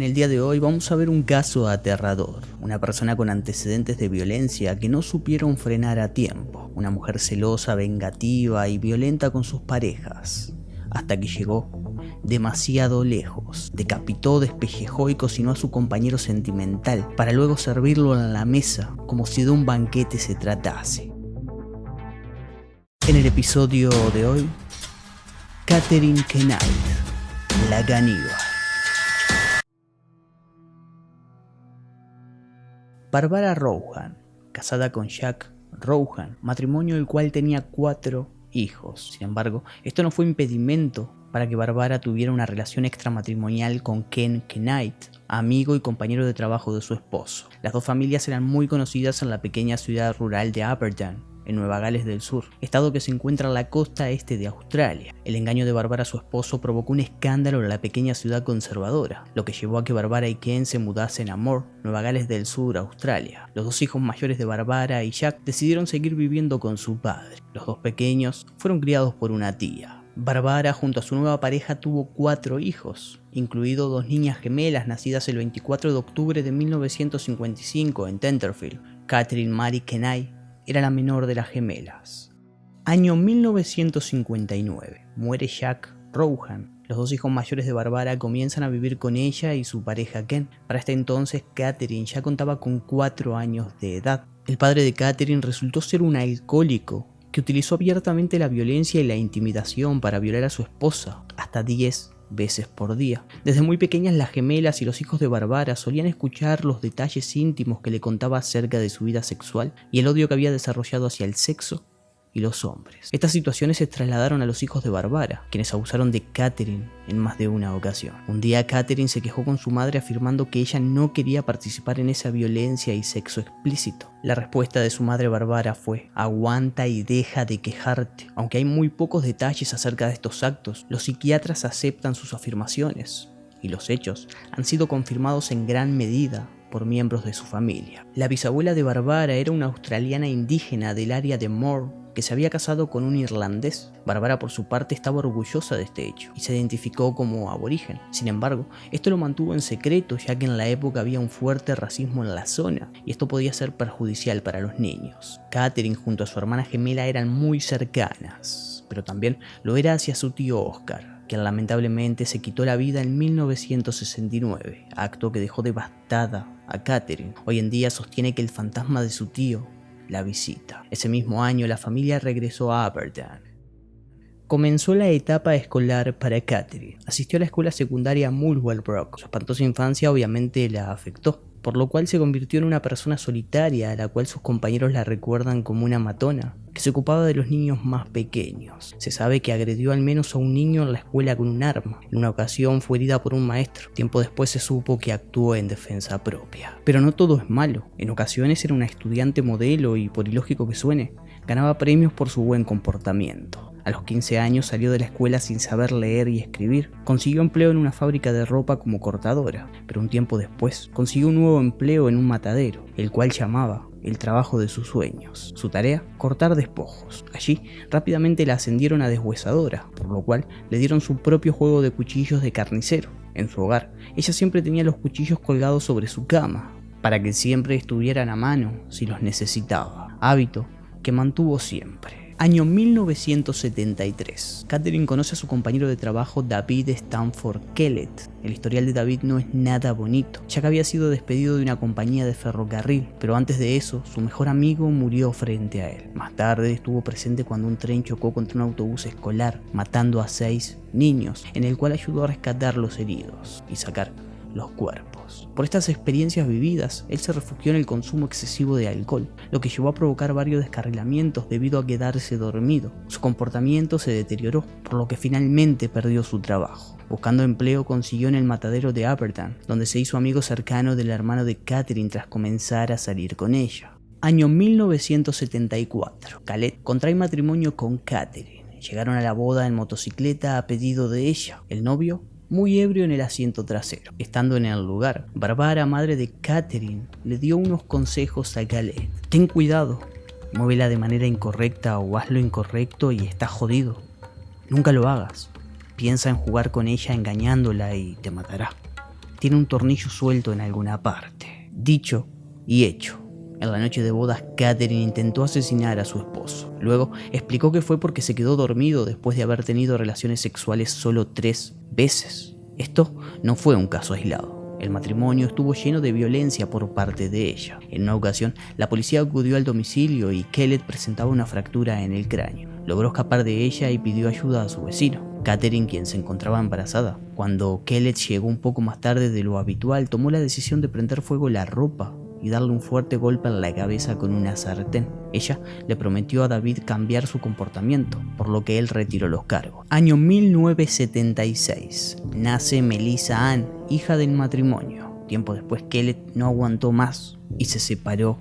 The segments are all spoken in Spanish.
En el día de hoy vamos a ver un caso aterrador. Una persona con antecedentes de violencia que no supieron frenar a tiempo. Una mujer celosa, vengativa y violenta con sus parejas. Hasta que llegó demasiado lejos. Decapitó, despellejó y cocinó a su compañero sentimental para luego servirlo en la mesa como si de un banquete se tratase. En el episodio de hoy, Catherine Knight, la caníbal. Barbara Rowan, casada con Jack Rowan, matrimonio del cual tenía 4 hijos. Sin embargo, esto no fue impedimento para que Barbara tuviera una relación extramatrimonial con Ken Knight, amigo y compañero de trabajo de su esposo. Las dos familias eran muy conocidas en la pequeña ciudad rural de Aberdeen, en Nueva Gales del Sur, estado que se encuentra en la costa este de Australia. El engaño de Barbara a su esposo provocó un escándalo en la pequeña ciudad conservadora, lo que llevó a que Barbara y Ken se mudasen a Moore, Nueva Gales del Sur, Australia. Los dos hijos mayores de Barbara y Jack decidieron seguir viviendo con su padre. Los dos pequeños fueron criados por una tía. Barbara junto a su nueva pareja tuvo 4 hijos, incluidos 2 niñas gemelas nacidas el 24 de octubre de 1955 en Tenterfield. Catherine Mary Knight era la menor de las gemelas. Año 1959. Muere Jack Rowan. Los dos hijos mayores de Barbara comienzan a vivir con ella y su pareja Ken. Para este entonces, Catherine ya contaba con 4 años de edad. El padre de Catherine resultó ser un alcohólico que utilizó abiertamente la violencia y la intimidación para violar a su esposa hasta 10 veces por día. Desde muy pequeñas las gemelas y los hijos de Barbara solían escuchar los detalles íntimos que le contaba acerca de su vida sexual y el odio que había desarrollado hacia el sexo y los hombres. Estas situaciones se trasladaron a los hijos de Barbara, quienes abusaron de Catherine en más de una ocasión. Un día Catherine se quejó con su madre afirmando que ella no quería participar en esa violencia y sexo explícito. La respuesta de su madre Barbara fue: aguanta y deja de quejarte. Aunque hay muy pocos detalles acerca de estos actos, los psiquiatras aceptan sus afirmaciones y los hechos han sido confirmados en gran medida por miembros de su familia. La bisabuela de Barbara era una australiana indígena del área de Moore que se había casado con un irlandés. Barbara por su parte estaba orgullosa de este hecho y se identificó como aborigen. Sin embargo, esto lo mantuvo en secreto ya que en la época había un fuerte racismo en la zona y esto podía ser perjudicial para los niños. Catherine junto a su hermana gemela eran muy cercanas, pero también lo era hacia su tío Oscar, quien lamentablemente se quitó la vida en 1969, acto que dejó devastada a Catherine. Hoy en día sostiene que el fantasma de su tío la visita. Ese mismo año la familia regresó a Aberdeen. Comenzó la etapa escolar para Catherine. Asistió a la escuela secundaria Muswellbrook. Su espantosa infancia obviamente la afectó, por lo cual se convirtió en una persona solitaria a la cual sus compañeros la recuerdan como una matona que se ocupaba de los niños más pequeños. Se sabe que agredió al menos a un niño en la escuela con un arma. En una ocasión fue herida por un maestro. Tiempo después se supo que actuó en defensa propia. Pero no todo es malo. En ocasiones era una estudiante modelo y, por ilógico que suene, ganaba premios por su buen comportamiento. A los 15 años salió de la escuela sin saber leer y escribir. Consiguió empleo en una fábrica de ropa como cortadora, pero un tiempo después consiguió un nuevo empleo en un matadero, el cual llamaba el trabajo de sus sueños. Su tarea, cortar despojos. Allí rápidamente la ascendieron a deshuesadora, por lo cual le dieron su propio juego de cuchillos de carnicero. En su hogar, ella siempre tenía los cuchillos colgados sobre su cama, para que siempre estuvieran a mano si los necesitaba, hábito que mantuvo siempre. Año 1973. Catherine conoce a su compañero de trabajo David Stanford Kellett. El historial de David no es nada bonito, ya que había sido despedido de una compañía de ferrocarril, pero antes de eso, su mejor amigo murió frente a él. Más tarde estuvo presente cuando un tren chocó contra un autobús escolar, matando a 6 niños, en el cual ayudó a rescatar los heridos y sacar los cuerpos. Por estas experiencias vividas, él se refugió en el consumo excesivo de alcohol, lo que llevó a provocar varios descarrilamientos debido a quedarse dormido. Su comportamiento se deterioró, por lo que finalmente perdió su trabajo. Buscando empleo consiguió en el matadero de Aberdeen, donde se hizo amigo cercano del hermano de Catherine tras comenzar a salir con ella. Año 1974. Kellett contrae matrimonio con Catherine. Llegaron a la boda en motocicleta a pedido de ella. El novio muy ebrio en el asiento trasero. Estando en el lugar, Barbara, madre de Catherine, le dio unos consejos a Kellett. Ten cuidado, muévela de manera incorrecta o haz lo incorrecto y estás jodido. Nunca lo hagas. Piensa en jugar con ella engañándola y te matará. tiene un tornillo suelto en alguna parte. Dicho y hecho. En la noche de bodas, Katherine intentó asesinar a su esposo. Luego explicó que fue porque se quedó dormido después de haber tenido relaciones sexuales solo 3 veces. Esto no fue un caso aislado. El matrimonio estuvo lleno de violencia por parte de ella. En una ocasión, la policía acudió al domicilio y Kellett presentaba una fractura en el cráneo. Logró escapar de ella y pidió ayuda a su vecino, Katherine, quien se encontraba embarazada. Cuando Kellett llegó un poco más tarde de lo habitual, tomó la decisión de prender fuego la ropa y darle un fuerte golpe en la cabeza con una sartén. Ella le prometió a David cambiar su comportamiento, por lo que él retiró los cargos. Año 1976. Nace Melissa Ann, hija del matrimonio. Tiempo después, Kellett no aguantó más y se separó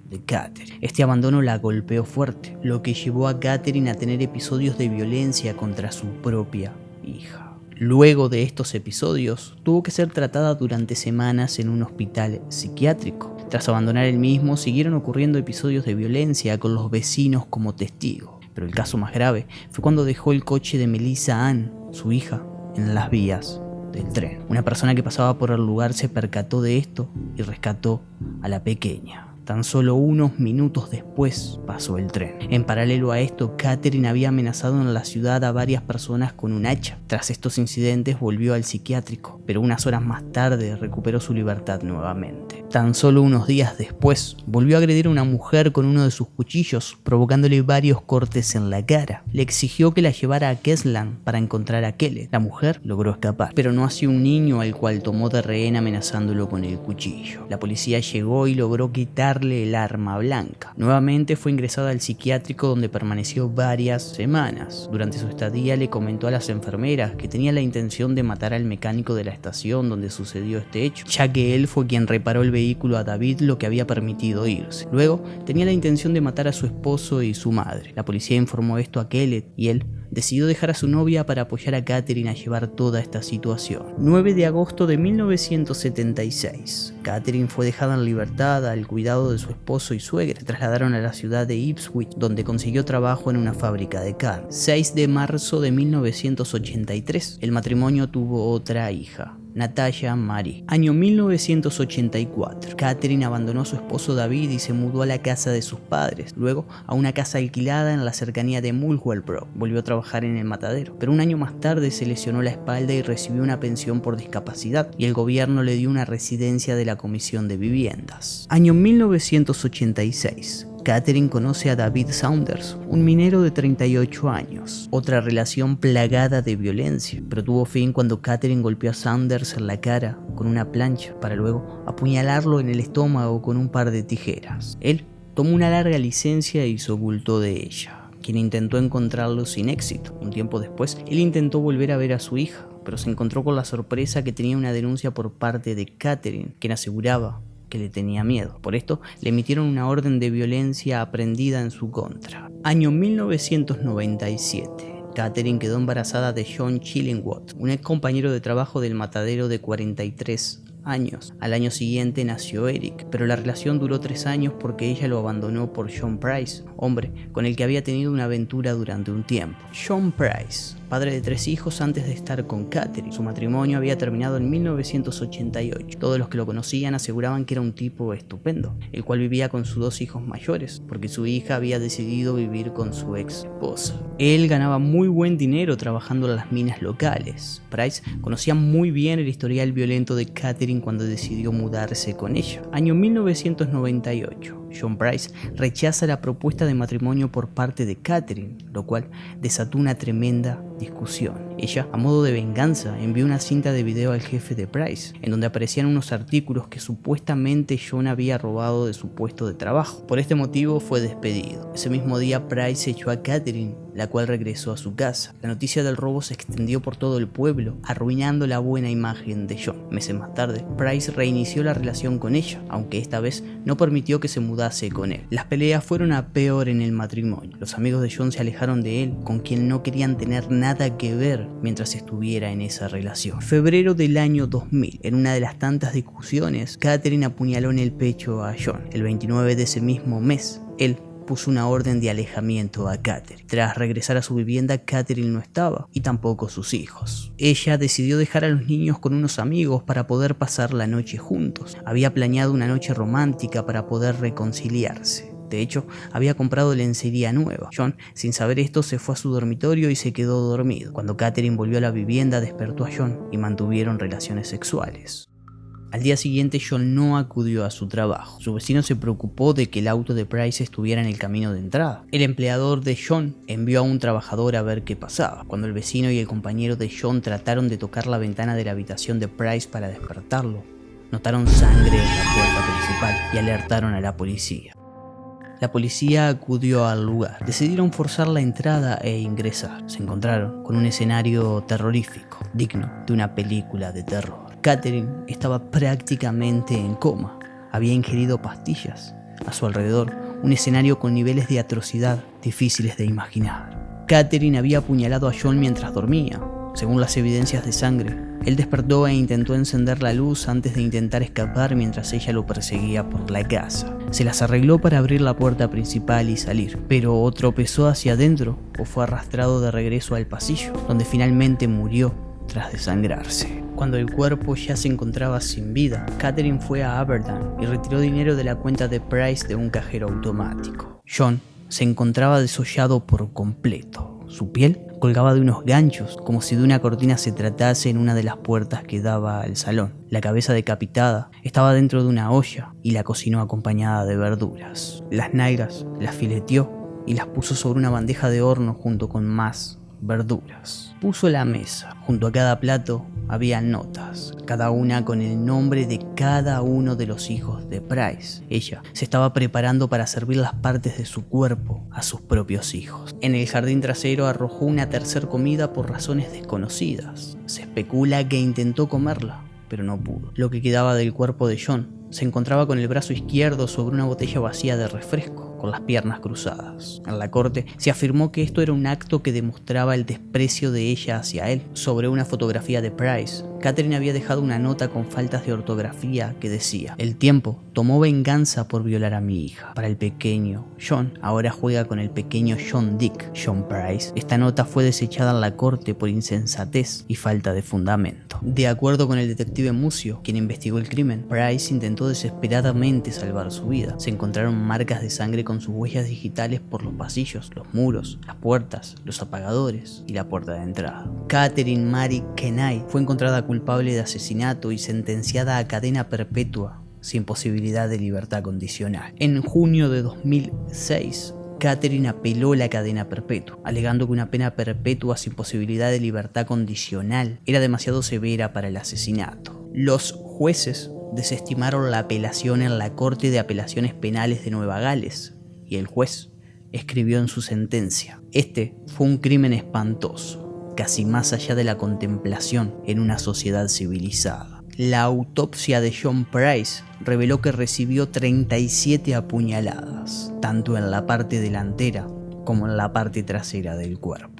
de Katherine. Este abandono la golpeó fuerte, lo que llevó a Katherine a tener episodios de violencia contra su propia hija. Luego de estos episodios, tuvo que ser tratada durante semanas en un hospital psiquiátrico. Tras abandonar el mismo, siguieron ocurriendo episodios de violencia con los vecinos como testigos. Pero el caso más grave fue cuando dejó el coche de Melissa Ann, su hija, en las vías del tren. Una persona que pasaba por el lugar se percató de esto y rescató a la pequeña. Tan solo unos minutos después pasó el tren. En paralelo a esto, Katherine había amenazado en la ciudad a varias personas con un hacha. Tras estos incidentes volvió al psiquiátrico, pero unas horas más tarde recuperó su libertad nuevamente. Tan solo unos días después, volvió a agredir a una mujer con uno de sus cuchillos, provocándole varios cortes en la cara. Le exigió que la llevara a Kessland para encontrar a Kellett. La mujer logró escapar, pero no así un niño al cual tomó de rehén amenazándolo con el cuchillo. La policía llegó y logró quitarle el arma blanca. Nuevamente fue ingresada al psiquiátrico, donde permaneció varias semanas. Durante su estadía le comentó a las enfermeras que tenía la intención de matar al mecánico de la estación donde sucedió este hecho, ya que él fue quien reparó el vehículo a David, lo que había permitido irse. Luego tenía la intención de matar a su esposo y su madre. La policía informó esto a Kellett y él decidió dejar a su novia para apoyar a Katherine a llevar toda esta situación. 9 de agosto de 1976. Katherine fue dejada en libertad al cuidado de su esposo y suegra. Se trasladaron a la ciudad de Ipswich, donde consiguió trabajo en una fábrica de carne. 6 de marzo de 1983. El matrimonio tuvo otra hija, Natalia Marie. Año 1984. Katherine abandonó a su esposo David y se mudó a la casa de sus padres, luego a una casa alquilada en la cercanía de Muswellbrook. Volvió a trabajar en el matadero, pero un año más tarde se lesionó la espalda y recibió una pensión por discapacidad, y el gobierno le dio una residencia de la Comisión de Viviendas. Año 1986. Katherine conoce a David Saunders, un minero de 38 años. Otra relación plagada de violencia, pero tuvo fin cuando Katherine golpeó a Saunders en la cara con una plancha para luego apuñalarlo en el estómago con un par de tijeras. Él tomó una larga licencia y se ocultó de ella, quien intentó encontrarlo sin éxito. Un tiempo después, él intentó volver a ver a su hija, pero se encontró con la sorpresa que tenía una denuncia por parte de Katherine, quien aseguraba que le tenía miedo. Por esto le emitieron una orden de violencia aprendida en su contra. Año 1997. Katherine quedó embarazada de John Chillingworth, un ex compañero de trabajo del matadero de 43 años. Al año siguiente nació Eric, pero la relación duró 3 años porque ella lo abandonó por John Price, hombre con el que había tenido una aventura durante un tiempo. John Price, padre de 3 hijos antes de estar con Katherine. Su matrimonio había terminado en 1988. Todos los que lo conocían aseguraban que era un tipo estupendo, el cual vivía con sus 2 hijos mayores, porque su hija había decidido vivir con su ex esposa. Él ganaba muy buen dinero trabajando en las minas locales. Price conocía muy bien el historial violento de Katherine cuando decidió mudarse con ella. Año 1998. John Price rechaza la propuesta de matrimonio por parte de Katherine, lo cual desató una tremenda discusión. Ella, a modo de venganza, envió una cinta de video al jefe de Price, en donde aparecían unos artículos que supuestamente John había robado de su puesto de trabajo. Por este motivo fue despedido. Ese mismo día Price echó a Katherine, la cual regresó a su casa. La noticia del robo se extendió por todo el pueblo, arruinando la buena imagen de John. Meses más tarde, Price reinició la relación con ella, aunque esta vez no permitió que se mudase con él. Las peleas fueron a peor en el matrimonio. Los amigos de John se alejaron de él, con quien no querían tener nada que ver mientras estuviera en esa relación. Febrero del año 2000, en una de las tantas discusiones, Katherine apuñaló en el pecho a John. El 29 de ese mismo mes, él puso una orden de alejamiento a Catherine. Tras regresar a su vivienda, Catherine no estaba, y tampoco sus hijos. Ella decidió dejar a los niños con unos amigos para poder pasar la noche juntos. Había planeado una noche romántica para poder reconciliarse. De hecho, había comprado lencería nueva. John, sin saber esto, se fue a su dormitorio y se quedó dormido. Cuando Catherine volvió a la vivienda, despertó a John y mantuvieron relaciones sexuales. Al día siguiente, John no acudió a su trabajo. Su vecino se preocupó de que el auto de Price estuviera en el camino de entrada. El empleador de John envió a un trabajador a ver qué pasaba. Cuando el vecino y el compañero de John trataron de tocar la ventana de la habitación de Price para despertarlo, notaron sangre en la puerta principal y alertaron a la policía. La policía acudió al lugar. Decidieron forzar la entrada e ingresar. Se encontraron con un escenario terrorífico, digno de una película de terror. Catherine estaba prácticamente en coma. Había ingerido pastillas. A su alrededor, un escenario con niveles de atrocidad difíciles de imaginar. Catherine había apuñalado a John mientras dormía. Según las evidencias de sangre, él despertó e intentó encender la luz antes de intentar escapar mientras ella lo perseguía por la casa. Se las arregló para abrir la puerta principal y salir, pero o tropezó hacia adentro o fue arrastrado de regreso al pasillo, donde finalmente murió tras desangrarse. Cuando el cuerpo ya se encontraba sin vida, Catherine fue a Aberdeen y retiró dinero de la cuenta de Price de un cajero automático. John se encontraba desollado por completo. Su piel colgaba de unos ganchos, como si de una cortina se tratase en una de las puertas que daba al salón. La cabeza decapitada estaba dentro de una olla y la cocinó acompañada de verduras. Las nalgas las fileteó y las puso sobre una bandeja de horno junto con más verduras. Puso la mesa. Junto a cada plato había notas, cada una con el nombre de cada uno de los hijos de Price. Ella se estaba preparando para servir las partes de su cuerpo a sus propios hijos. En el jardín trasero arrojó una tercera comida por razones desconocidas. Se especula que intentó comerla, pero no pudo. Lo que quedaba del cuerpo de John se encontraba con el brazo izquierdo sobre una botella vacía de refresco, con las piernas cruzadas. En la corte se afirmó que esto era un acto que demostraba el desprecio de ella hacia él. Sobre una fotografía de Price, Catherine había dejado una nota con faltas de ortografía que decía: "El tiempo tomó venganza por violar a mi hija. Para el pequeño John, ahora juega con el pequeño John Dick, John Price". Esta nota fue desechada en la corte por insensatez y falta de fundamento. De acuerdo con el detective Mucio, quien investigó el crimen, Price intentó desesperadamente salvar su vida. Se encontraron marcas de sangre con sus huellas digitales por los pasillos, los muros, las puertas, los apagadores y la puerta de entrada. Catherine Mary Kenai fue encontrada culpable de asesinato y sentenciada a cadena perpetua sin posibilidad de libertad condicional. En junio de 2006, Catherine apeló la cadena perpetua, alegando que una pena perpetua sin posibilidad de libertad condicional era demasiado severa para el asesinato. Los jueces desestimaron la apelación en la Corte de Apelaciones Penales de Nueva Gales y el juez escribió en su sentencia: "Este fue un crimen espantoso, casi más allá de la contemplación en una sociedad civilizada". La autopsia de John Price reveló que recibió 37 apuñaladas, tanto en la parte delantera como en la parte trasera del cuerpo.